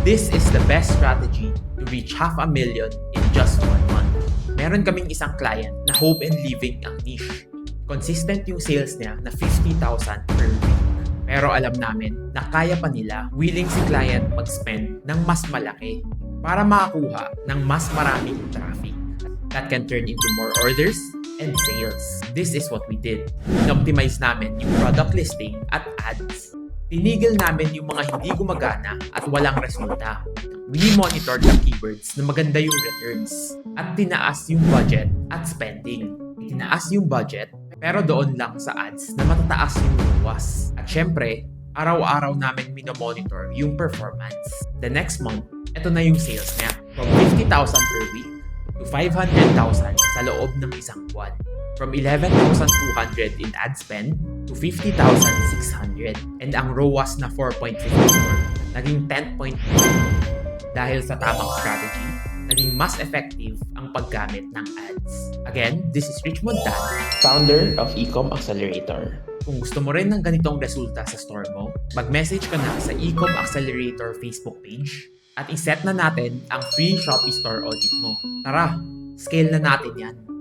This is the best strategy to reach 500,000 in just 1 month. Meron kaming isang client na home and living ang niche. Consistent yung sales niya na 50,000 per week. Pero alam namin na kaya pa nila, willing si client mag-spend ng mas malaki para makakuha ng mas maraming traffic that can turn into more orders and sales. This is what we did. In-optimize namin yung product listing at ads. Tinigil namin yung mga hindi gumagana at walang resulta. We monitored the keywords na maganda yung returns at tinaas yung budget at spending. Tinaas yung budget pero doon lang sa ads na matataas yung ROAS. At syempre, araw-araw namin minomonitor yung performance. The next month, ito na yung sales niya. From 50,000 per week to 500,000 sa loob ng isang buwan. From 11,200 in ad spend to 50,600. And ang ROAS na 4.54, naging 10.2. Dahil sa tamang strategy, naging mas effective ang paggamit ng ads. Again, this is Rich Montan, Founder of Ecom Accelerator. Kung gusto mo rin ng ganitong resulta sa store mo, mag-message ka na sa Ecom Accelerator Facebook page at iset na natin ang free Shopee Store audit mo. Tara, scale na natin yan!